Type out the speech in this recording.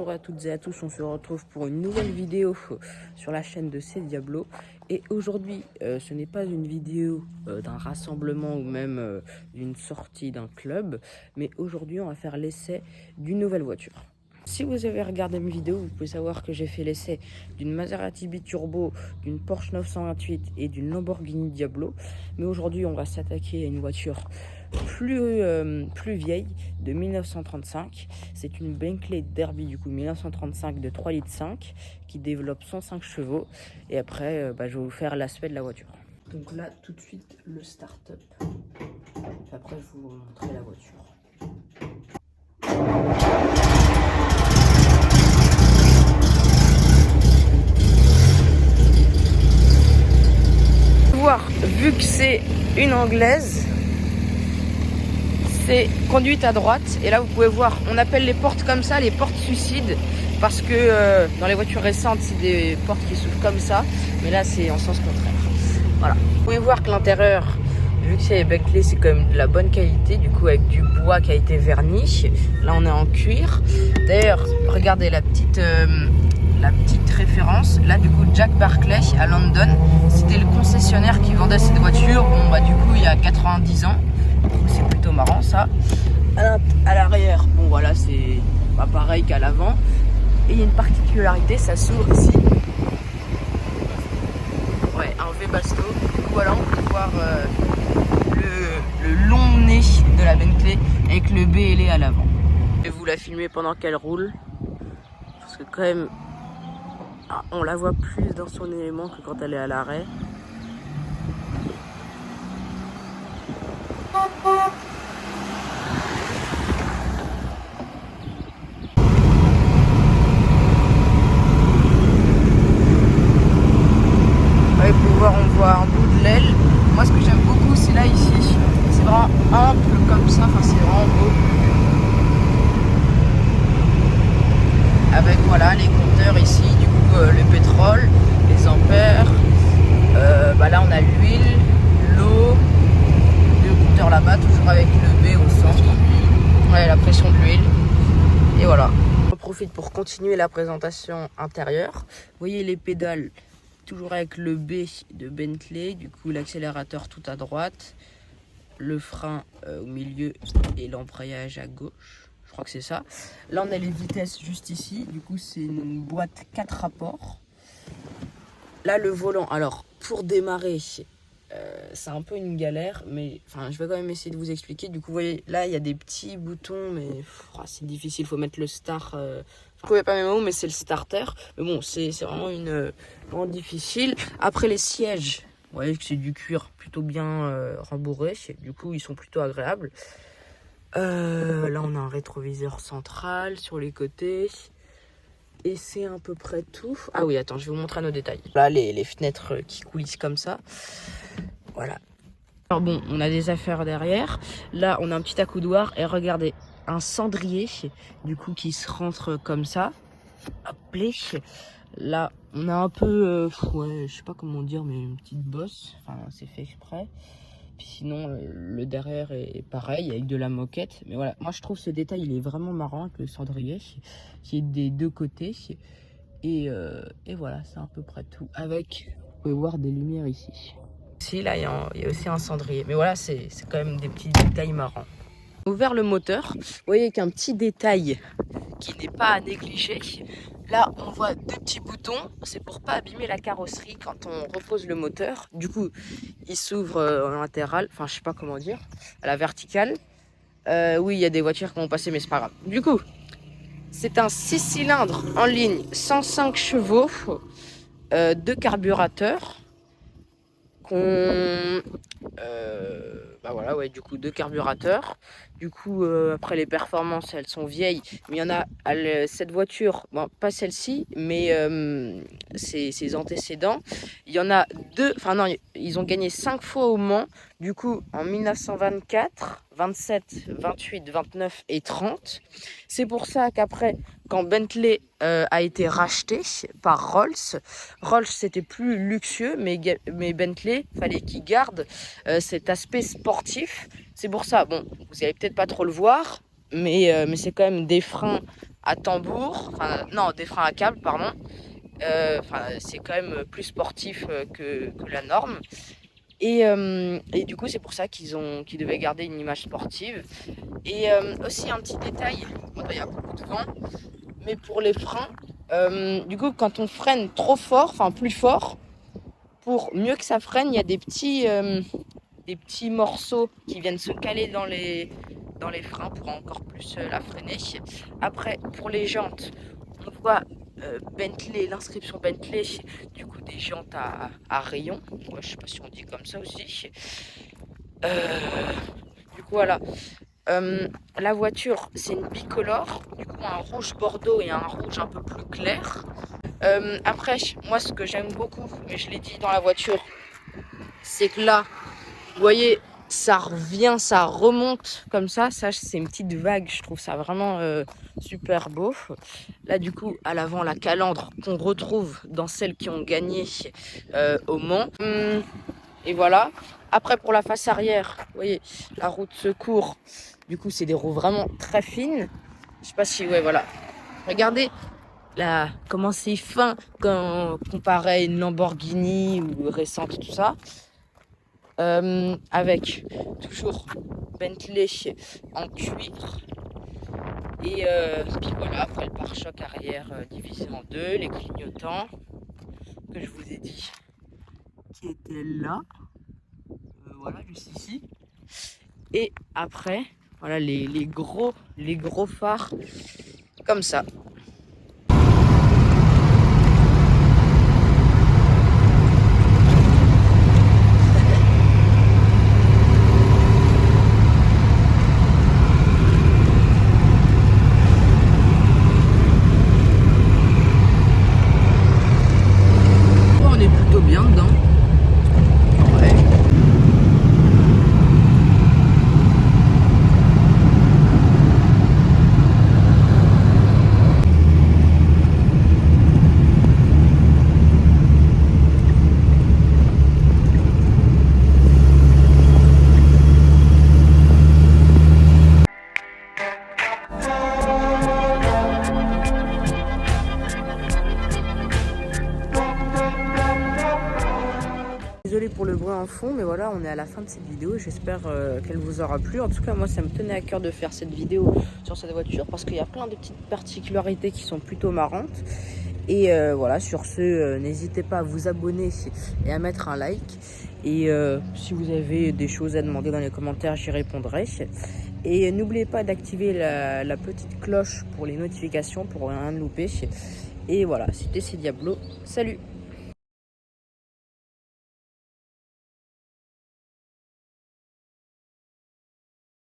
Bonjour à toutes et à tous, on se retrouve pour une nouvelle vidéo sur la chaîne de C'est Diablo. Et aujourd'hui, ce n'est pas une vidéo d'un rassemblement ou même d'une sortie d'un club, mais aujourd'hui on va faire l'essai d'une nouvelle voiture. Si vous avez regardé mes vidéos, vous pouvez savoir que j'ai fait l'essai d'une Maserati Biturbo, d'une Porsche 928 et d'une Lamborghini Diablo. Mais aujourd'hui, on va s'attaquer à une voiture plus vieille, de 1935. C'est une Bentley Derby du coup 1935 de 3,5 litres qui développe 105 chevaux. Et après, je vais vous faire l'aspect de la voiture. Donc là, tout de suite, le start-up. Après, je vais vous montrer la voiture. Vu que c'est une anglaise, c'est conduite à droite. Et là vous pouvez voir, on appelle les portes comme ça les portes suicides, parce que dans les voitures récentes c'est des portes qui s'ouvrent comme ça, mais là c'est en sens contraire. Voilà, vous pouvez voir que l'intérieur, vu que c'est Bentley, c'est quand même de la bonne qualité, du coup avec du bois qui a été verni. Là on est en cuir. D'ailleurs regardez la petite référence, là du coup Jack Barclay à London, c'était le concessionnaire qui vendait cette voiture, du coup il y a 90 ans, c'est plutôt marrant ça. À l'arrière, c'est pas pareil qu'à l'avant, et il y a une particularité, ça s'ouvre ici, un Webasto, du coup voilà, on peut voir le long nez de la Bentley avec le BLE à l'avant. Je vais vous la filmer pendant qu'elle roule, parce que quand même on la voit plus dans son élément que quand elle est à l'arrêt. Avec le pouvoir, on voit un bout de l'aile. Moi, ce que j'aime beaucoup, c'est là ici. C'est vraiment ample comme ça, c'est vraiment beau. Avec les compteurs ici, du coup le pétrole, les ampères, là on a l'huile, l'eau, le compteur là-bas, toujours avec le B au centre, la pression de l'huile, et voilà. On profite pour continuer la présentation intérieure. Vous voyez les pédales, toujours avec le B de Bentley, du coup l'accélérateur tout à droite, le frein au milieu et l'embrayage à gauche. Je crois que c'est ça. Là, on a les vitesses juste ici. Du coup, c'est une boîte 4 rapports. Là, le volant. Alors, pour démarrer, c'est un peu une galère. Mais je vais quand même essayer de vous expliquer. Du coup, vous voyez, là, il y a des petits boutons. Mais c'est difficile. Il faut mettre le start. Je ne trouvais pas mes mots, mais c'est le starter. Mais bon, c'est vraiment vraiment difficile. Après, les sièges. Vous voyez que c'est du cuir plutôt bien rembourré. Du coup, ils sont plutôt agréables. Là on a un rétroviseur central sur les côtés. Et c'est à peu près tout. Ah oui, attends, je vais vous montrer nos détails. Là, les fenêtres qui coulissent comme ça. Voilà. Alors bon, on a des affaires derrière. Là, on a un petit accoudoir. Et regardez, un cendrier, du coup, qui se rentre comme ça. Hop, là, on a un peu, je sais pas comment dire, mais une petite bosse. C'est fait exprès. Puis sinon, le derrière est pareil, avec de la moquette. Mais voilà, moi je trouve ce détail, il est vraiment marrant avec le cendrier qui est des deux côtés. Et voilà, c'est à peu près tout. Avec, vous pouvez voir des lumières ici. Ici, là, il y a aussi un cendrier. Mais voilà, c'est quand même des petits détails marrants. Ouvert le moteur, vous voyez qu'un petit détail qui n'est pas à négliger. Là, on voit deux petits boutons. C'est pour pas abîmer la carrosserie quand on repose le moteur. Du coup, il s'ouvre en latéral. Je sais pas comment dire. À la verticale. Oui, il y a des voitures qui vont passer, mais c'est pas grave. Du coup, c'est un 6 cylindres en ligne, 105 chevaux, de carburateur. Du coup, deux carburateurs. Du coup, après les performances, elles sont vieilles. Mais il y en a, cette voiture, pas celle-ci, mais ses antécédents. Il y en a deux, ils ont gagné 5 fois au Mans. Du coup, en 1924, 27, 28, 29 et 30. C'est pour ça qu'après, quand Bentley a été racheté par Rolls c'était plus luxueux, mais Bentley, fallait qu'il garde cet aspect sportif. C'est pour ça, vous allez peut-être pas trop le voir, mais c'est quand même des freins à tambour, enfin non, des freins à câble, pardon. C'est quand même plus sportif que la norme. Et du coup, c'est pour ça qu'ils devaient garder une image sportive. Et aussi un petit détail, bon, il y a beaucoup de vent, mais pour les freins, du coup, quand on freine trop fort, enfin plus fort, pour mieux que ça freine, il y a des petits morceaux qui viennent se caler dans les freins pour encore plus la freiner. Après, pour les jantes, on voit Bentley, l'inscription Bentley, du coup des jantes à rayons. Ouais, je sais pas si on dit comme ça aussi. Du coup, voilà. La voiture, c'est une bicolore, du coup un rouge bordeaux et un rouge un peu plus clair. Après, moi ce que j'aime beaucoup, mais je l'ai dit dans la voiture, c'est que là, vous voyez, ça revient, ça remonte comme ça. Ça, c'est une petite vague. Je trouve ça vraiment super beau. Là, du coup, à l'avant, la calandre qu'on retrouve dans celles qui ont gagné au Mans. Et voilà. Après, pour la face arrière, vous voyez, la roue de secours. Du coup, c'est des roues vraiment très fines. Je sais pas si, ouais, voilà. Regardez là, comment c'est fin quand comparé à une Lamborghini ou récente, tout ça. Avec toujours Bentley en cuir. Et puis voilà, après le pare-choc arrière divisé en deux, les clignotants que je vous ai dit qui étaient là, voilà, juste ici. Et après, voilà les gros phares comme ça. On est plutôt bien dedans. Ouais. Désolée pour le bruit en fond, mais voilà, on est à la fin de cette vidéo. J'espère qu'elle vous aura plu. En tout cas, moi, ça me tenait à cœur de faire cette vidéo sur cette voiture parce qu'il y a plein de petites particularités qui sont plutôt marrantes. Et voilà, sur ce, n'hésitez pas à vous abonner et à mettre un like. Et si vous avez des choses à demander dans les commentaires, j'y répondrai. Et n'oubliez pas d'activer la petite cloche pour les notifications pour rien louper. Et voilà, c'était C Diablo. Salut!